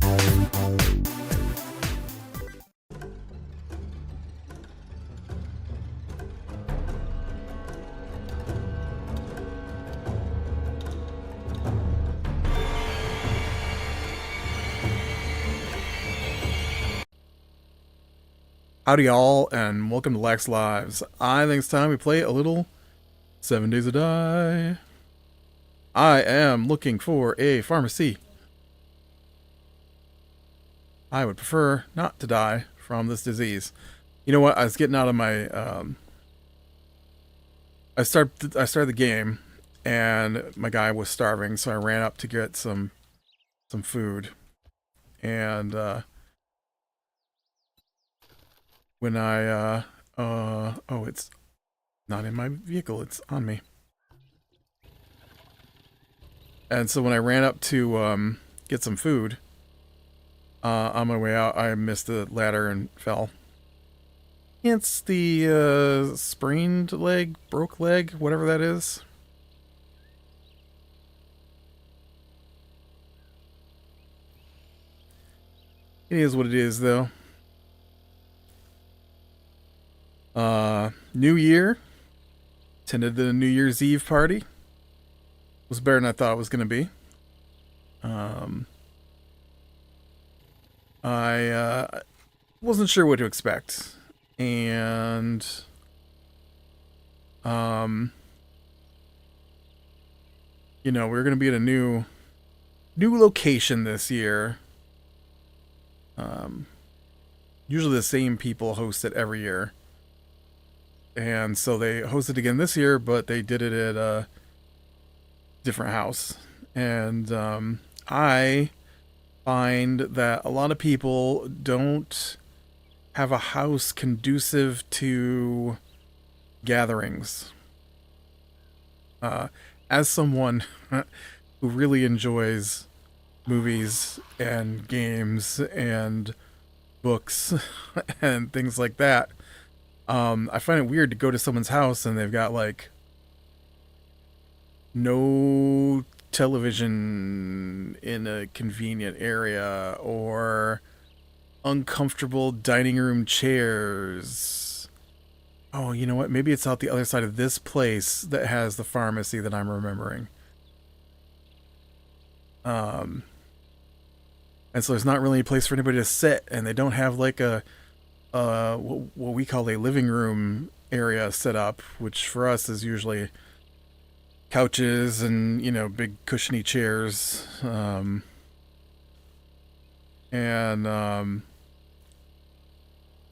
Howdy y'all, and welcome to Lax Lives. I think it's time we play a little 7 Days to Die. I am looking for a pharmacy. I would prefer not to die from this disease. You know what? I was getting out of my I started the game, and my guy was starving, so I ran up to get some food. And when I oh, it's not in my vehicle, it's on me. And so when I ran up to get some food, on my way out, I missed the ladder and fell. It's the sprained leg, broke leg, whatever that is. It is what it is, though. New Year. Attended the New Year's Eve party. Was better than I thought it was going to be. I wasn't sure what to expect. And you know, we're going to be at a new location this year. Usually the same people host it every year. And so they hosted again this year, but they did it at a different house. And I find that a lot of people don't have a house conducive to gatherings. As someone who really enjoys movies and games and books and things like that, I find it weird to go to someone's house and they've got like no television in a convenient area or uncomfortable dining room chairs. Oh, you know what? Maybe it's out the other side of this place that has the pharmacy that I'm remembering. And so there's not really a place for anybody to sit, and they don't have like a what we call a living room area set up, which for us is usually couches and, you know, big cushiony chairs.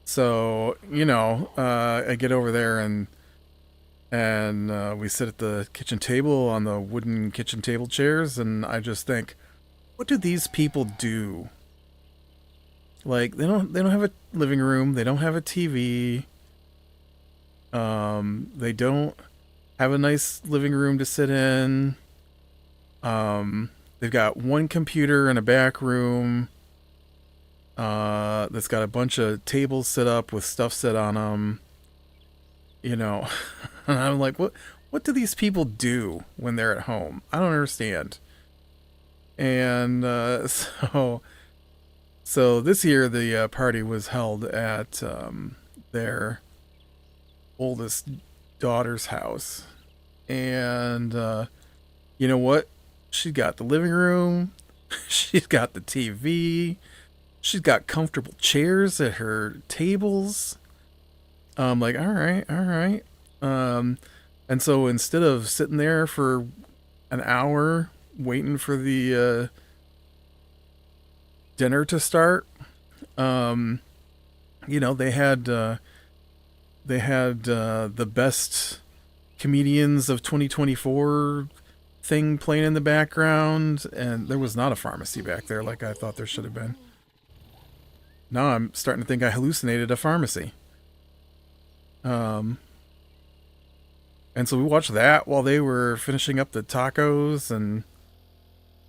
So, you know, I get over there and we sit at the kitchen table on the wooden kitchen table chairs, and I just think, what do these people do? Like, they don't have a living room, they don't have a TV. They don't have a nice living room to sit in. They've got one computer in a back room that's got a bunch of tables set up with stuff set on them. You know, and I'm like, what do these people do when they're at home? I don't understand. And so this year the party was held at their oldest daughter's house. And you know what? She's got the living room. She's got the TV. She's got comfortable chairs at her tables. I'm like, all right. And so instead of sitting there for an hour waiting for the dinner to start, you know, they had the best comedians of 2024 thing playing in the background, and there was not a pharmacy back there like I thought there should have been. Now I'm starting to think I hallucinated a pharmacy. And so we watched that while they were finishing up the tacos, and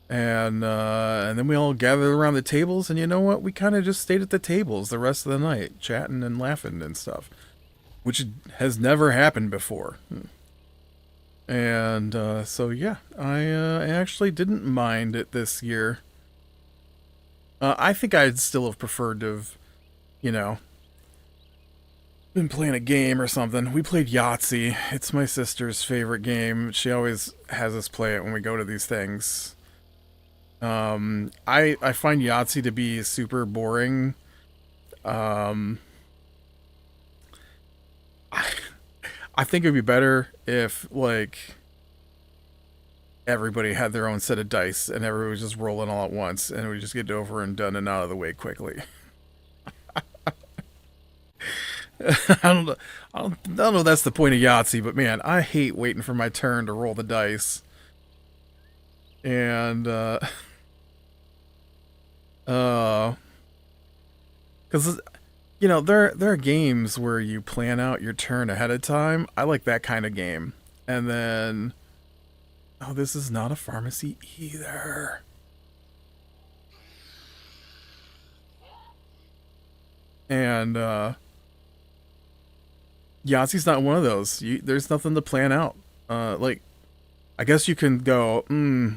then we all gathered around the tables, and you know what? We kind of just stayed at the tables the rest of the night, chatting and laughing and stuff, which has never happened before. And so yeah, I actually didn't mind it this year. I think I'd still have preferred to have, you know, been playing a game or something. We played Yahtzee. It's my sister's favorite game. She always has us play it when we go to these things. I find Yahtzee to be super boring. Um, I think it'd be better if like everybody had their own set of dice and everybody was just rolling all at once and we just get over and done and out of the way quickly. I don't know. I don't know if that's the point of Yahtzee, but man, I hate waiting for my turn to roll the dice. And uh cuz there are games where you plan out your turn ahead of time. I like that kind of game. And then oh, this is not a pharmacy either. And Yahtzee's not one of those. There's nothing to plan out. Like I guess you can go,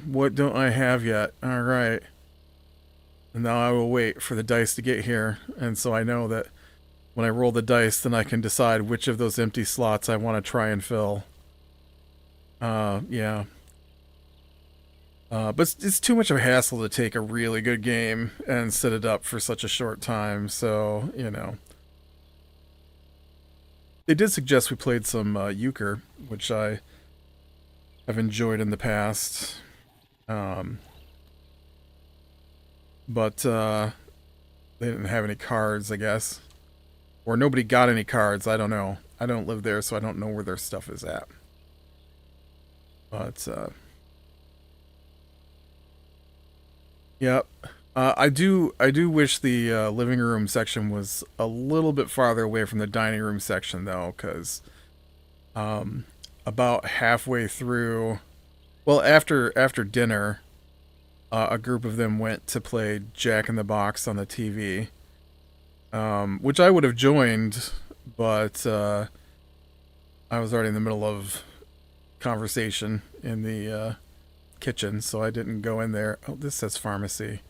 what don't I have yet? All right. And now I will wait for the dice to get here. And so I know that when I roll the dice, then I can decide which of those empty slots I want to try and fill. Yeah. But it's too much of a hassle to take a really good game and set it up for such a short time. So, They did suggest we played some euchre, which I have enjoyed in the past. But they didn't have any cards, I guess. Or nobody got any cards, I don't know. I don't live there, so I don't know where their stuff is at. But, yep. I do wish the living room section was a little bit farther away from the dining room section, though, because about halfway through, well, after dinner, a group of them went to play Jack in the Box on the TV, which I would have joined, but I was already in the middle of conversation in the kitchen, so I didn't go in there. Oh, this says pharmacy.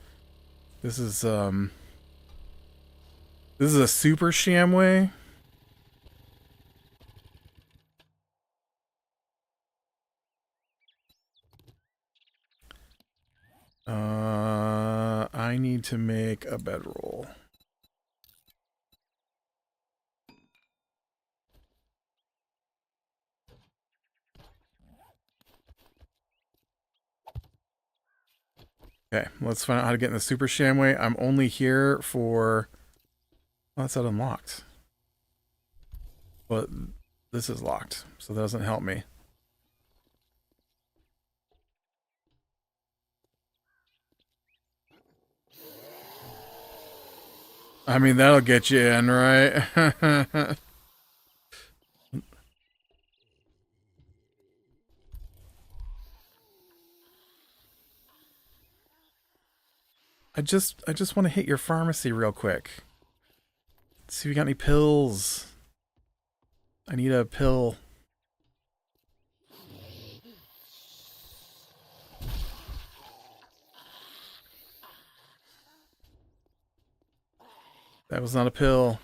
This is a super Shamway. I need to make a bedroll. Okay, let's find out how to get in the super Shamway. I'm only here for... Oh, that's not unlocked. But this is locked, so that doesn't help me. I mean, that'll get you in, right? I just want to hit your pharmacy real quick. Let's see if you got any pills. I need a pill. That was not a pill.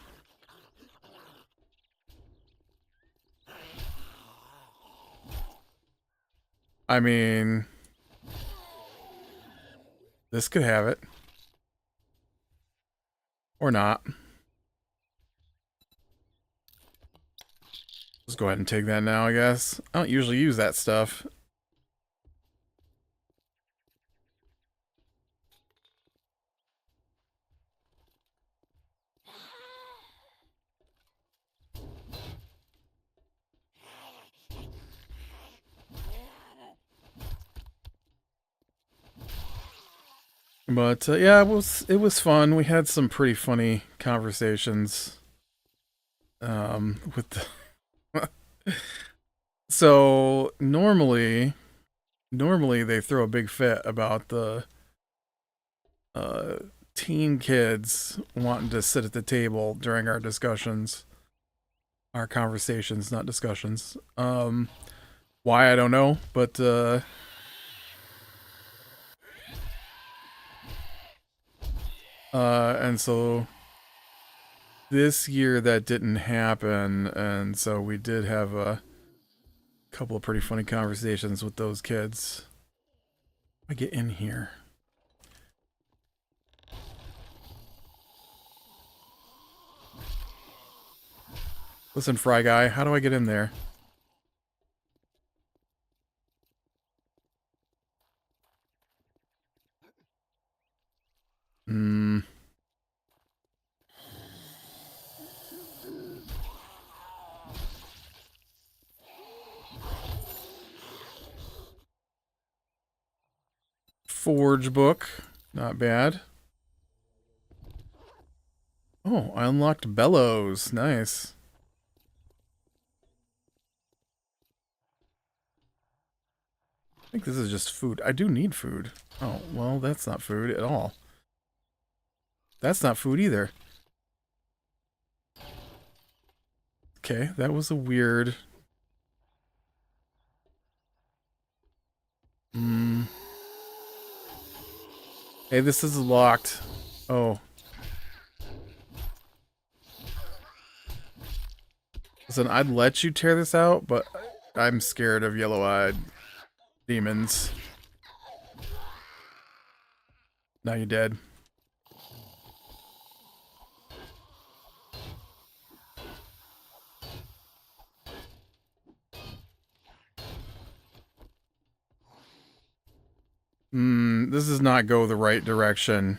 I mean, this could have it. Or not. Let's go ahead and take that now, I guess. I don't usually use that stuff. But yeah, it was fun. We had some pretty funny conversations with the So normally they throw a big fit about the uh teen kids wanting to sit at the table during our discussions. Our conversations, not discussions. Why I don't know, but And so this year that didn't happen, and so we did have a couple of pretty funny conversations with those kids. I get in here. Listen, Fry Guy, how do I get in there? Hmm. Forge book. Not bad. Oh, I unlocked Bellows. Nice. I think this is just food. I do need food. Oh, well, that's not food at all. That's not food either. Okay, that was a weird... Hmm. Hey, this is locked. Oh. Listen, I'd let you tear this out, but I'm scared of yellow-eyed demons. Now you're dead. This does not go the right direction.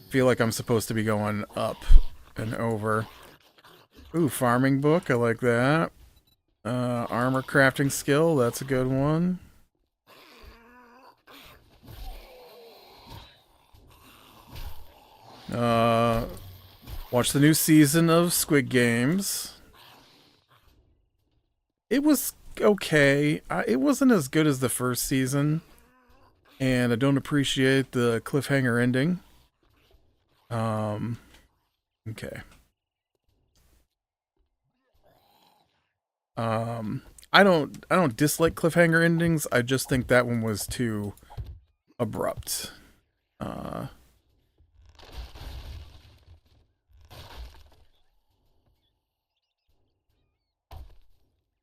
Feel like I'm supposed to be going up and over. Ooh, farming book. I like that. Armor crafting skill. That's a good one. Watch the new season of Squid Games. It was okay. It wasn't as good as the first season. And I don't appreciate the cliffhanger ending. Okay. I don't dislike cliffhanger endings. I just think that one was too abrupt.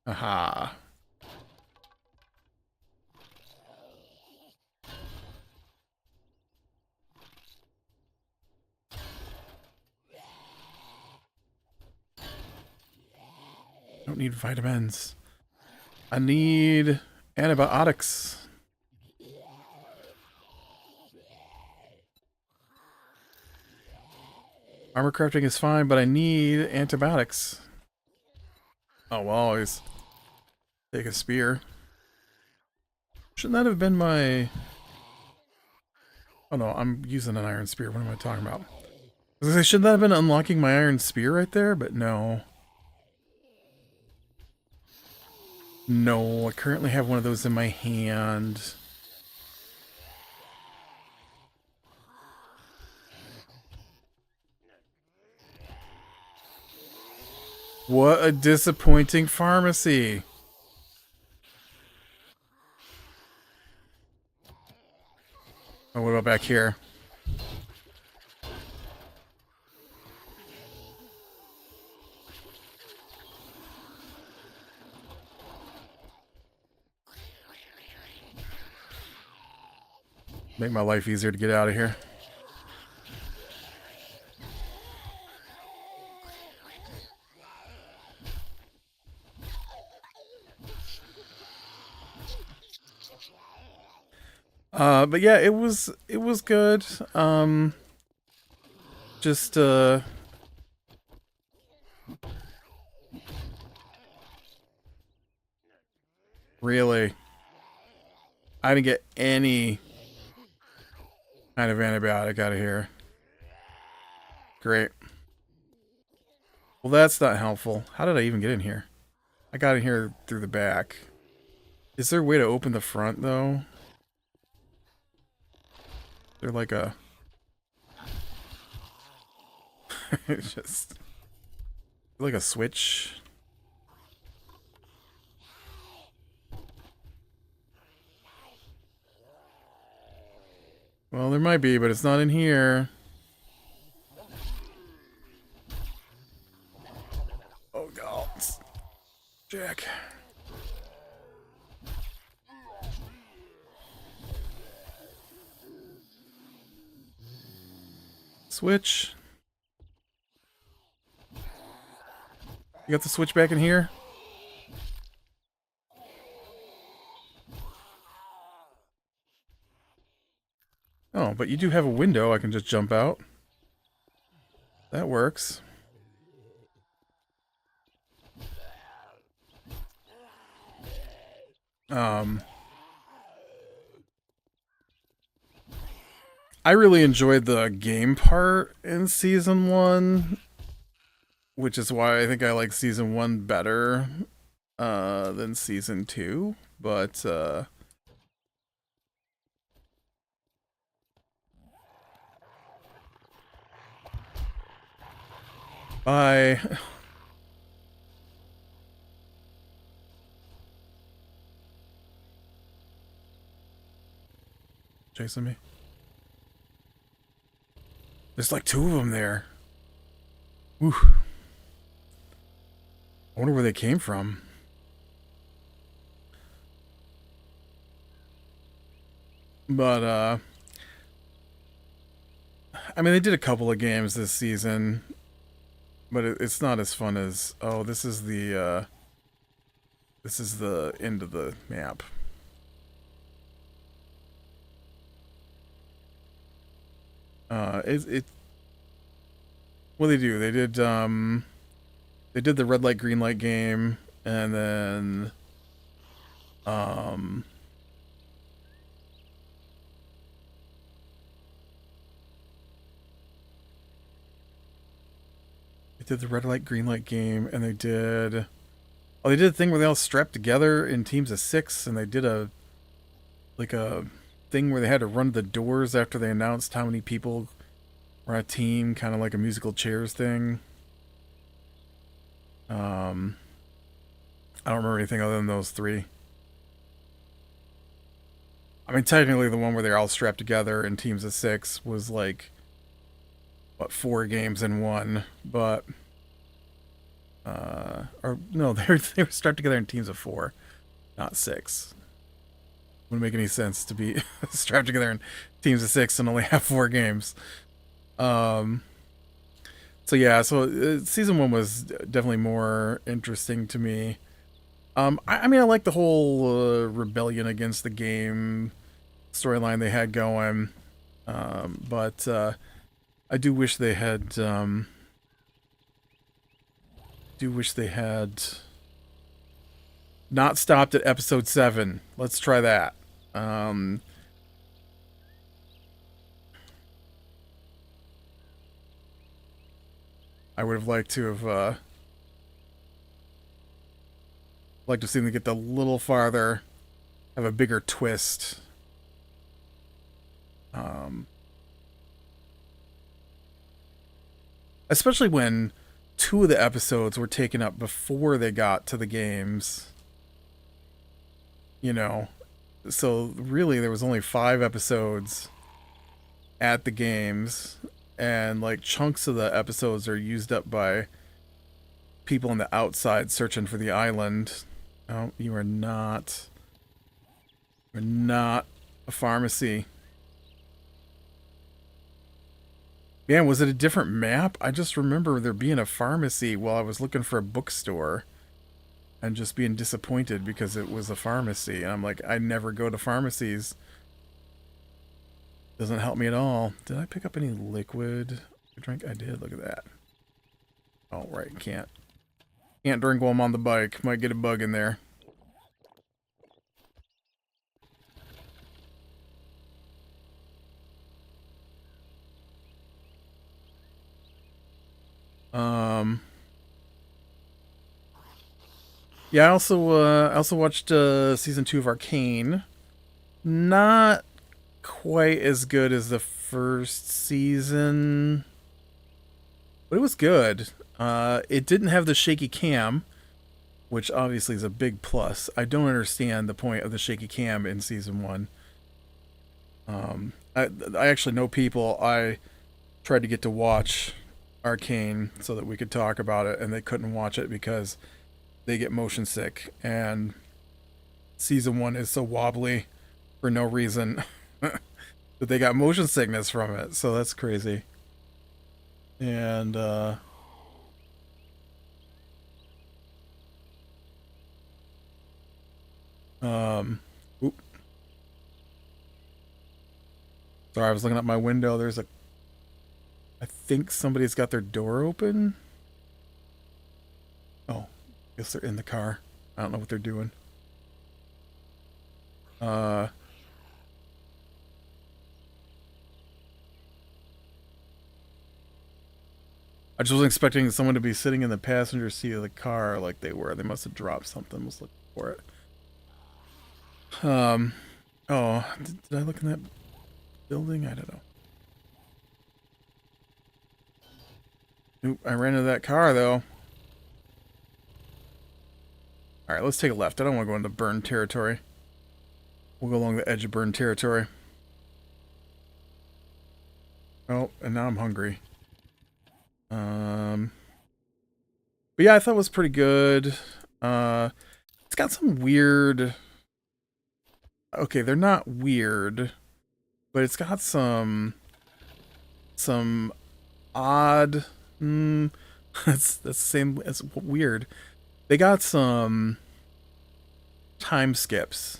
Aha. Don't need vitamins. I need antibiotics. Armor crafting is fine, but I need antibiotics. Oh, well, always take a spear. Shouldn't that have been my... Oh no, I'm using an iron spear. What am I talking about? I was gonna say, shouldn't that have been unlocking my iron spear right there? But no. No, I currently have one of those in my hand. What a disappointing pharmacy. Oh, what about back here? Make my life easier to get out of here. But yeah, it was good. Just really, I didn't get any kind of antibiotic out of here. Great. Well, that's not helpful. How did I even get in here? I got in here through the back. Is there a way to open the front though? Is there like a it's just like a switch. Well, there might be, but it's not in here. Oh, God. Jack. Switch. You got the switch back in here? Oh, but you do have a window. I can just jump out. That works. I really enjoyed the game part in season 1, which is why I think I like season 1 better than season 2. But I chasing me. There's like 2 of them there. Whew. I wonder where they came from. But I mean, they did a couple of games this season, but it's not as fun as, oh, this is the end of the map. It what they do? They did the red light green light game, and then they did the red light green light game, and they did a thing where they all strapped together in teams of 6, and they did a thing where they had to run the doors after they announced how many people were on a team, kind of like a musical chairs thing. I don't remember anything other than those 3. I mean, technically, the one where they're all strapped together in teams of 6 was like, what, 4 games in 1, but or no, they were strapped together in teams of 4, not 6. Wouldn't make any sense to be strapped together in teams of 6 and only have 4 games. So yeah, so season 1 was definitely more interesting to me. I mean, I like the whole rebellion against the game storyline they had going, but I do wish they had not stopped at episode 7. Let's try that. I would have liked to have seen them get a little farther, have a bigger twist. Especially when 2 of the episodes were taken up before they got to the games. You know, so really there was only 5 episodes at the games, and like chunks of the episodes are used up by people on the outside searching for the island. Oh, you are not. You're not a pharmacy. Man, was it a different map? I just remember there being a pharmacy while I was looking for a bookstore and just being disappointed because it was a pharmacy. And I'm like, I never go to pharmacies. Doesn't help me at all. Did I pick up any liquid to drink? I did. Look at that. Oh, right. Can't drink while I'm on the bike. Might get a bug in there. Yeah, I also watched season 2 of Arcane. Not quite as good as the first season, but it was good. It didn't have the shaky cam, which obviously is a big plus. I don't understand the point of the shaky cam in season 1. I actually know people. I tried to get to watch Arcane so that we could talk about it, and they couldn't watch it because they get motion sick, and season one is so wobbly for no reason that they got motion sickness from it. So that's crazy. And um, oop. Sorry, I was looking out my window. There's a, I think somebody's got their door open. Oh, I guess they're in the car. I don't know what they're doing. Uh, I just wasn't expecting someone to be sitting in the passenger seat of the car like they were. They must have dropped something. Was looking for it. Um, oh, did I look in that building? I don't know. Oop, I ran into that car though. All right, let's take a left. I don't want to go into burned territory. We'll go along the edge of burned territory. Oh, and now I'm hungry. But yeah, I thought it was pretty good. It's got some weird. Okay, they're not weird, but it's got some odd. That's the same as weird. They got some time skips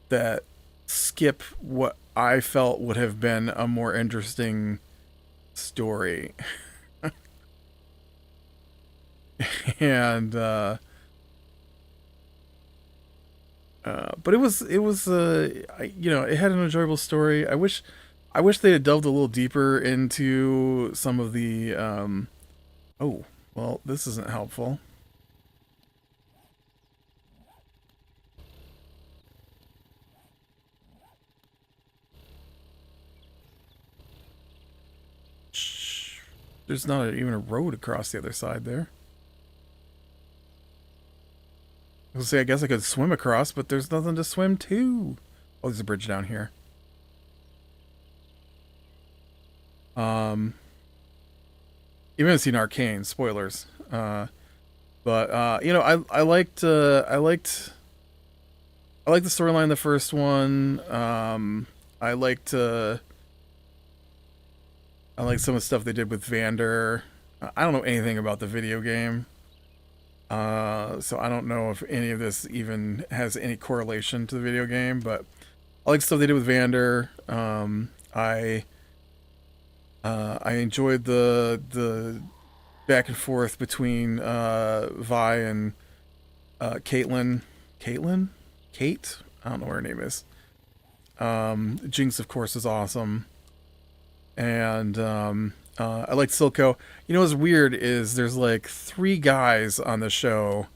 that skip what I felt would have been a more interesting story. And but you know, it had an enjoyable story. I wish they had delved a little deeper into some of the oh, well, this isn't helpful. Shh. There's not even a road across the other side there. I was gonna say, I guess I could swim across, but there's nothing to swim to. Oh, there's a bridge down here. Um, you haven't seen Arcane, spoilers. But you know, I liked the storyline of the first one. I liked I liked some of the stuff they did with Vander. I don't know anything about the video game. So I don't know if any of this even has any correlation to the video game, but I like stuff they did with Vander. I enjoyed the back and forth between Vi and Caitlin. Caitlin? Kate? I don't know what her name is. Jinx, of course, is awesome. And I like Silco. You know what's weird is there's like 3 guys on the show,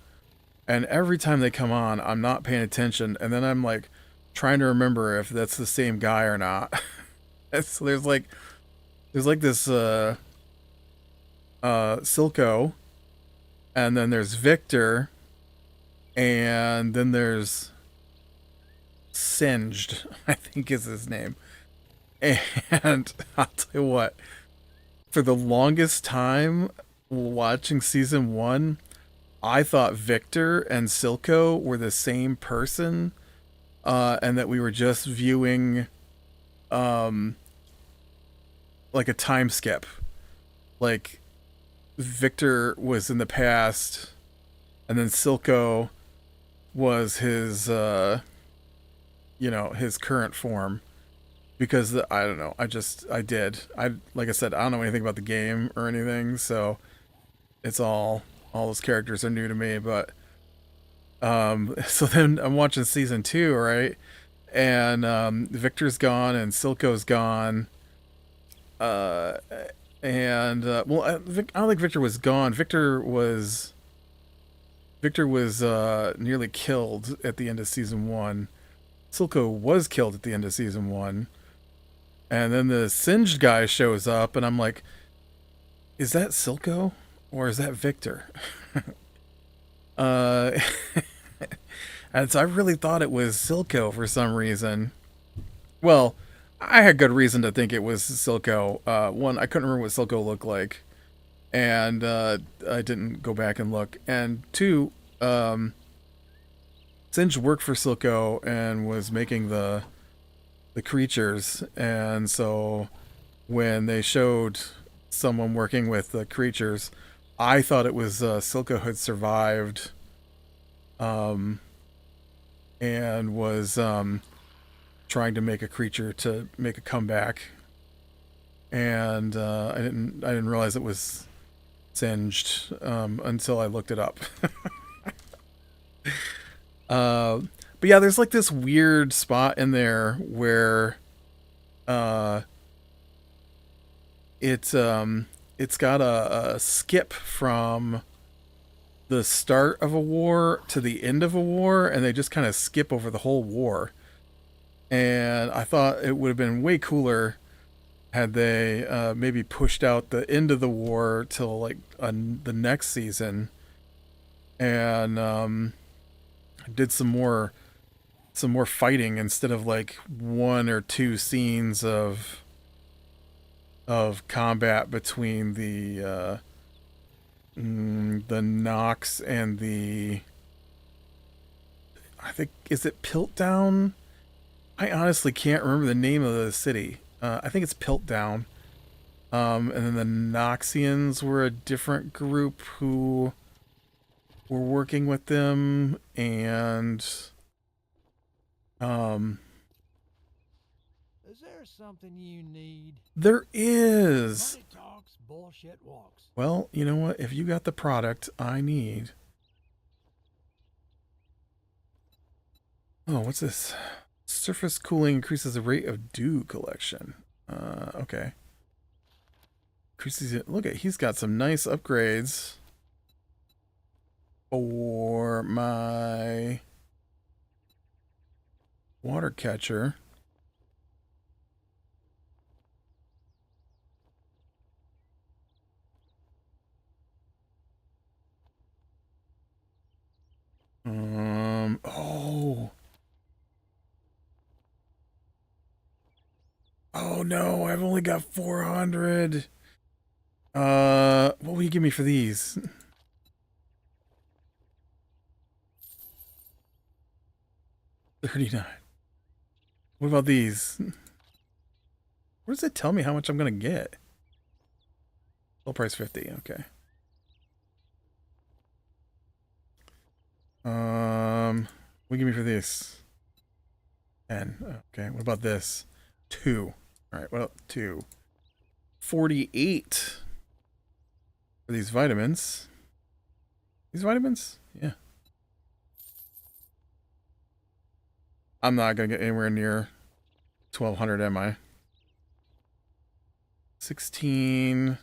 and every time they come on, I'm not paying attention, and then I'm like trying to remember if that's the same guy or not. So there's like this Silco, and then there's Victor, and then there's Singed, I think is his name. And I'll tell you what, for the longest time watching season one, I thought Victor and Silco were the same person, and that we were just viewing like a time skip. Like Victor was in the past, and then Silco was his you know, his current form. Because I don't know, I like I said, I don't know anything about the game or anything, so it's all those characters are new to me. But so then I'm watching season 2, right? And Victor's gone and Silco's gone. Uh, and well, I don't think Victor was gone. Victor was nearly killed at the end of season 1. Silco was killed at the end of season 1. And then the Singed guy shows up, and I'm like, is that Silco or is that Victor? uh, and so I really thought it was Silco for some reason. Well, I had good reason to think it was Silco. One, I couldn't remember what Silco looked like, and I didn't go back and look. And two, Singe worked for Silco and was making the creatures, and so when they showed someone working with the creatures, I thought it was Silco had survived, um, and was trying to make a creature to make a comeback, and I didn't realize it was singed until I looked it up. uh, but yeah, there's like this weird spot in there where uh, it's got a skip from the start of a war to the end of a war, and they just kind of skip over the whole war. And I thought it would have been way cooler had they maybe pushed out the end of the war till like the next season, and did some more fighting instead of like one or two scenes of combat between the Nox and the, I think, is it Piltdown? I honestly can't remember the name of the city. I think it's Piltdown. And then the Noxians were a different group who were working with them, and um, Is there something you need? there is. Money talks, bullshit walks. Well, you know what? If you got the product I need. Oh, what's this? Surface cooling increases the rate of dew collection. Okay. Increases it. Look at, he's got some nice upgrades for my water catcher. Oh. Oh no, I've only got 400. What will you give me for these? 39. What about these? Where does it tell me how much I'm gonna get? Low price 50, okay. What do you give me for this? 10. Okay, what about this? 2. Alright, well, 2. 48 for these vitamins. These vitamins? Yeah. I'm not gonna get anywhere near 1200, am I? 16.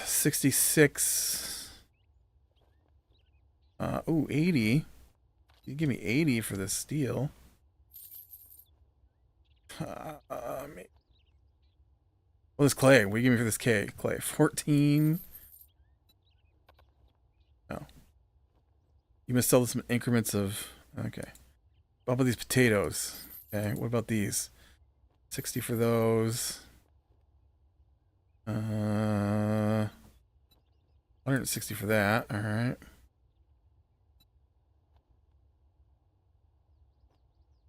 66. Ooh, 80. You give me 80 for this steel. Well, this clay. What do you give me for this clay? 14. Oh. You must sell this in increments of... Okay. What about these potatoes? Okay, what about these? 60 for those. 160 for that. Alright.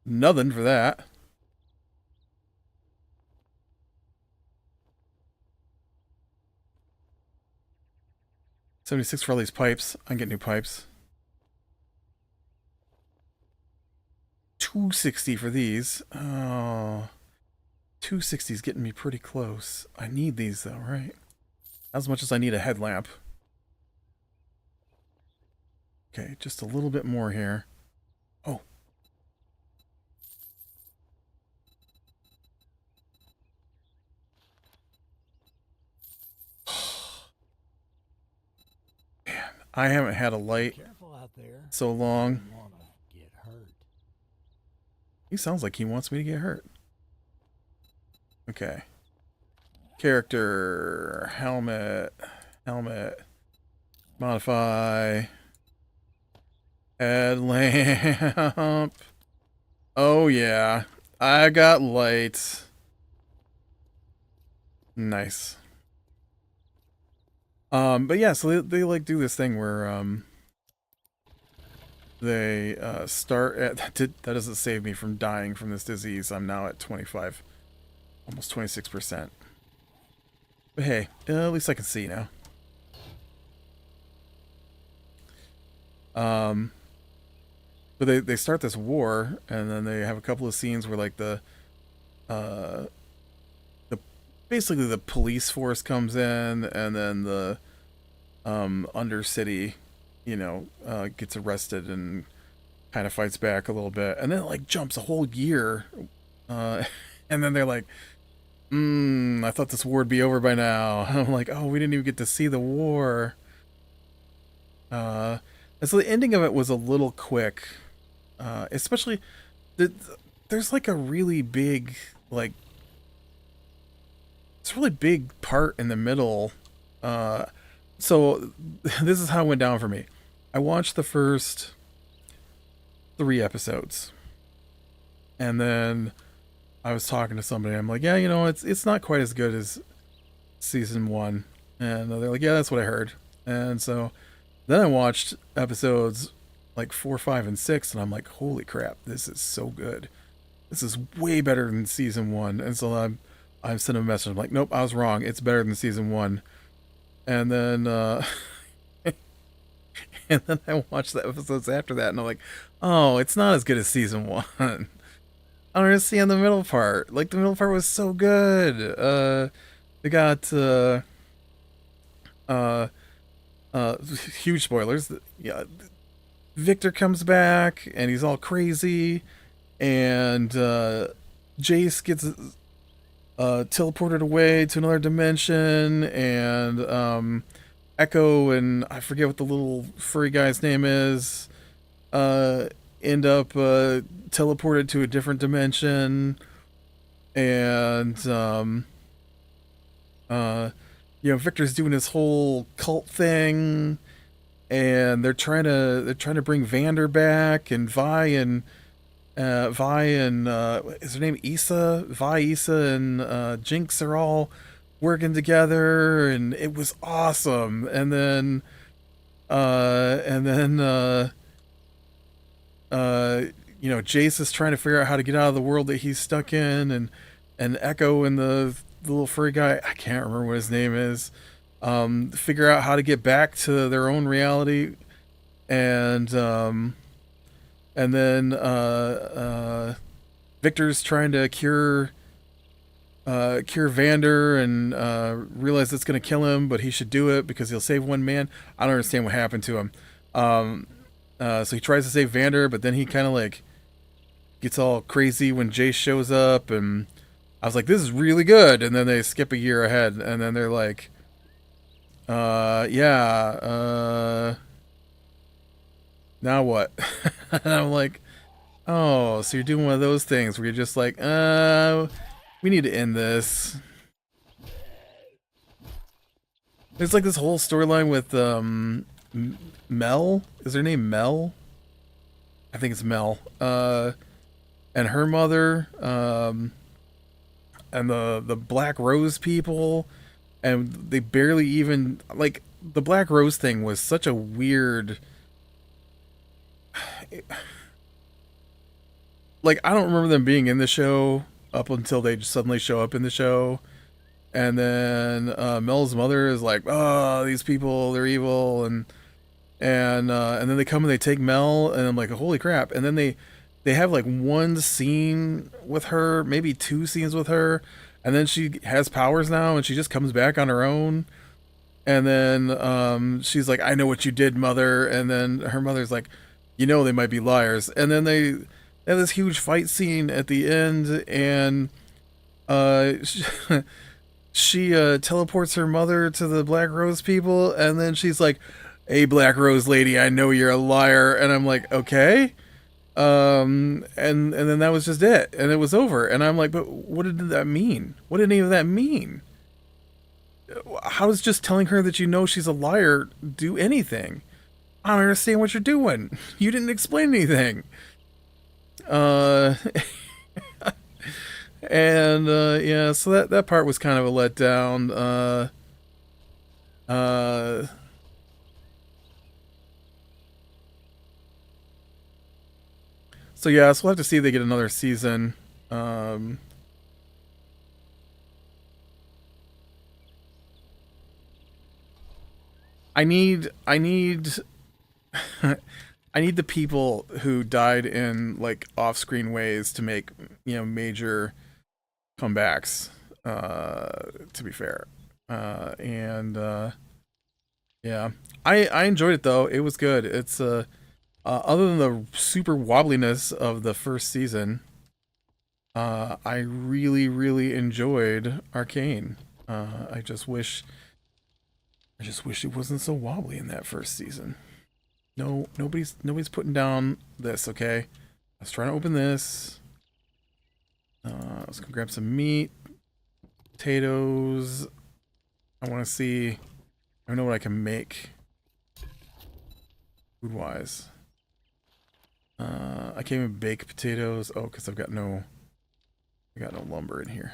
Nothing for that. $76 for all these pipes. I can get new pipes. $260 for these. Oh, $260 is getting me pretty close. I need these though, right? As much as I need a headlamp. Okay, just a little bit more here. Oh. Man, I haven't had a light so long. He sounds like he wants me to get hurt. Okay. Character, helmet, modify. Headlamp. Oh yeah, I got light. Nice. But yeah, so they like do this thing where they start at that doesn't save me from dying from this disease. I'm now at 25, almost 26%. But hey, at least I can see now. Um, but they start this war, and then they have a couple of scenes where like uh the basically the police force comes in, and then the Undercity, gets arrested and kind of fights back a little bit, and then it like jumps a whole year, uh, and then they're like, I thought this war would be over by now. I'm like, oh, we didn't even get to see the war. And so the ending of it was a little quick, especially the, there's like a really big like it's a really big part in the middle. Uh, so this is how it went down for me. I watched the first 3 episodes, and then I was talking to somebody. I'm like, yeah, it's not quite as good as season one, and they're like, yeah, that's what I heard. And so then I watched episodes like 4, 5, and 6, and I'm like, holy crap, this is so good. This is way better than season one. And so I'm sending a message. I'm like, nope, I was wrong. It's better than season one. And then and then I watched the episodes after that, and I'm like, oh, it's not as good as season one. I don't understand the middle part. Like the middle part was so good. They got uh uh huge spoilers. Yeah, Victor comes back and he's all crazy, and Jace gets teleported away to another dimension, and Echo and I forget what the little furry guy's name is, uh, end up teleported to a different dimension, and uh, Victor's doing his whole cult thing, and they're trying to bring Vander back, and Vi and is her name Issa? Vi, Issa, and Jinx are all working together, and it was awesome. And then Jace is trying to figure out how to get out of the world that he's stuck in, and Echo and the little furry guy, I can't remember what his name is, figure out how to get back to their own reality, and then Victor's trying to cure Vander, and realize it's going to kill him, but he should do it because he'll save one man. I don't understand what happened to him. So he tries to save Vander, but then he kind of like gets all crazy when Jace shows up, and I was like, this is really good. And then they skip a year ahead, and then they're like, yeah, now what? And I'm like, oh, so you're doing one of those things where you're just like, we need to end this. There's like this whole storyline with Mel. Is her name Mel? I think it's Mel. And her mother, and the Black Rose people, and they barely even like the Black Rose thing was such a weird. Like I don't remember them being in the show up until they just suddenly show up in the show, and then Mel's mother is like, "Oh, these people, they're evil," and then they come and they take Mel, and I'm like, "Holy crap!" And then they have like one scene with her, maybe 2 scenes with her, and then she has powers now, and she just comes back on her own. And then she's like, "I know what you did, mother," and then her mother's like, they might be liars, and then they have this huge fight scene at the end, and she, she teleports her mother to the Black Rose people, and then she's like, "Hey, Black Rose lady, I know you're a liar," and I'm like, okay, and then that was just it, and it was over, and I'm like, but what did that mean? What did any of that mean? How does just telling her that she's a liar do anything? I don't understand what you're doing. You didn't explain anything. Uh, and yeah, so that part was kind of a letdown. Uh, so yeah, so we'll have to see if they get another season. Um, I need I need the people who died in like off-screen ways to make, major comebacks. To be fair, and yeah, I enjoyed it though. It was good. It's other than the super wobbliness of the first season, I really enjoyed Arcane. I just wish it wasn't so wobbly in that first season. No, nobody's putting down this. Okay, I was trying to open this. I was gonna grab some meat, potatoes. I want to see. I don't know what I can make food wise. I can't even bake potatoes. Oh, because I got no lumber in here.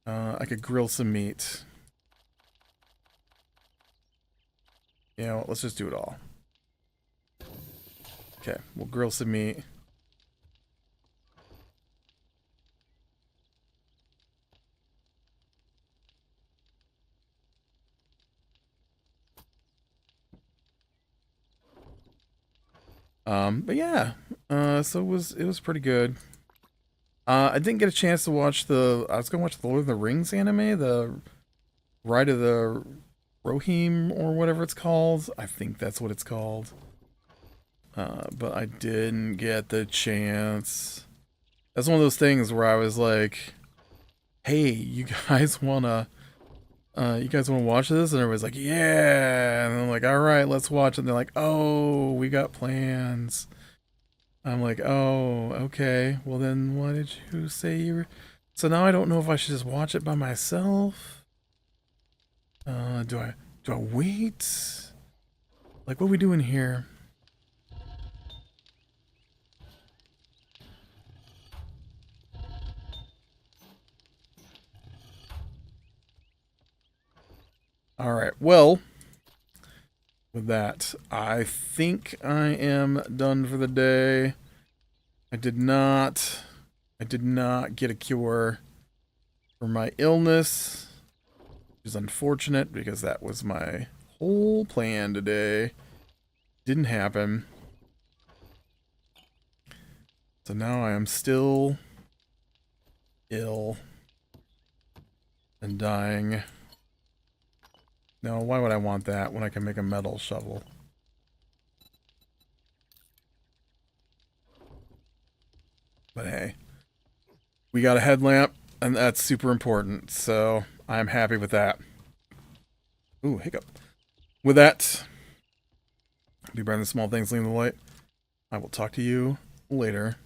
I could grill some meat. Let's just do it all. Okay, we'll grill some meat. But yeah, so it was pretty good. I didn't get a chance to watch I was gonna watch the Lord of the Rings anime, the Ride of the Rohirrim or whatever it's called. I think that's what it's called. But I didn't get the chance. That's one of those things where I was like, "Hey, you guys wanna watch this?" And everybody's like, "Yeah," and I'm like, "All right, let's watch it." And they're like, "Oh, we got plans." I'm like, "Oh, okay. Well, then why did you say you were?" So now I don't know if I should just watch it by myself. Do I wait? Like, what are we doing here? All right. Well, with that, I think I am done for the day. I did not get a cure for my illness, which is unfortunate because that was my whole plan today. Didn't happen. So now I am still ill and dying. No, why would I want that when I can make a metal shovel? But hey, we got a headlamp, and that's super important, so I'm happy with that. Ooh, hiccup. With that, be bright in the small things, leaving the light. I will talk to you later.